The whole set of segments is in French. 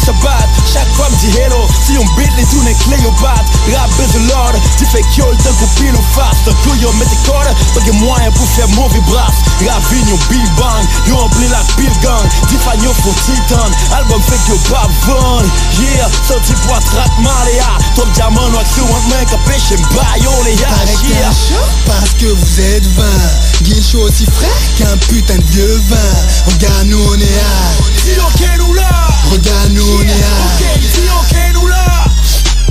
se bat. Chaque fois me dit hello, si on beat les tournées Cléopâtre. Rap de l'ordre, tu fais que le temps qu'on pile ou fast. Tout yo met tes cordes, pas de moyens pour faire mauvais brass. Rap vignon, Big Bang, yo rempli la pile gang. Tiffany pour Titan, album fait que pas vendre. Yeah, sorti pour attrape Maléa. Top diamant noir sur un main qui pêche un baillon les yeah. Parce que vous êtes 20. Guil chaud aussi frais qu'un putain de vieux vin. Regarde nous on est high. Dis ok nous là. Regarde nous on est high. Dis ok nous là.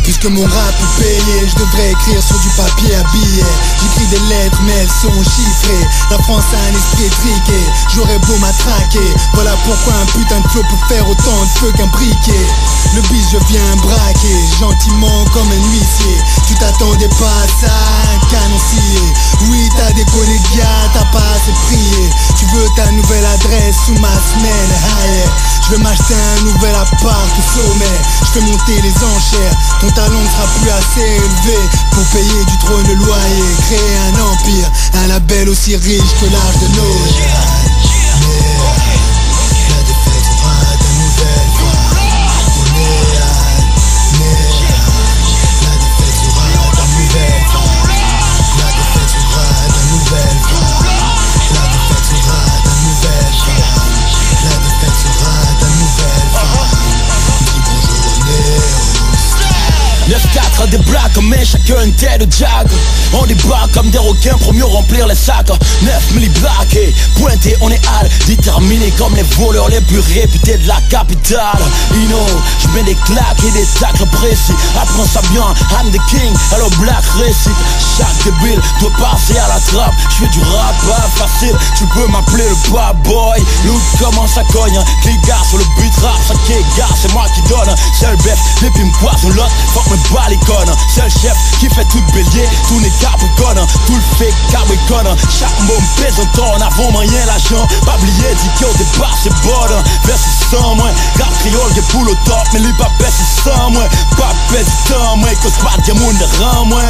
Puisque mon rap est payé, je devrais écrire sur du papier à billets. J'écris des lettres mais elles sont chiffrées. La France a un esprit étriqué, j'aurais beau m'attraquer. Voilà pourquoi un putain de flow peut faire autant de feu qu'un briquet. Le bis je viens braquer, gentiment comme un huissier. Tu t'attendais pas à ça, un canon scié. Oui t'as déconné gars, t'as pas assez prié. Tu veux ta nouvelle adresse sous ma semelle, aïe. Je vais m'acheter un nouvel appart au sommet. Je fais monter les enchères. Ton talent ne sera plus assez élevé pour payer du trône le loyer. Créer un empire, un label aussi riche que l'âge de Noé. La défaite sera ta nouvelle voix. On est la défaite sera ta nouvelle voix. La défaite sera ta nouvelle voix. La défaite sera ta nouvelle voix. La défaite sera ta nouvelle voix. Dis bonjour Néo. 9-4 des blagues, mais chacun une tête de jag. On débarque comme des requins pour mieux remplir les sacs. 9 milli braqués, pointés, on est hal. Déterminés comme les voleurs les plus réputés de la capitale. Ino, je mets des claques et des tacles précis. Apprends ça bien, I'm the king, alors Black récite. Chaque débile doit passer à la trappe. Je fais du rap pas facile, tu peux m'appeler le bad boy. Look comment ça cogne, Cligard sur le beat rap. Ça qui est gars, c'est moi qui donne. Seul bœuf, les pimes poison l'autre. Fuck me bat les connes. Seul chef qui fait tout bélier, tout n'est capricorne. Tout le fait capricorne. Chaque mot me pèse un tonne. Avant moyen l'argent, pas oublier dit qu'il y a des bars c'est bon. Versus 100 moins, rap créole qui poule au top. Mais lui pas baisse 100 moins, pas baisse 100 moins. Cause pas de diamant de rang moins.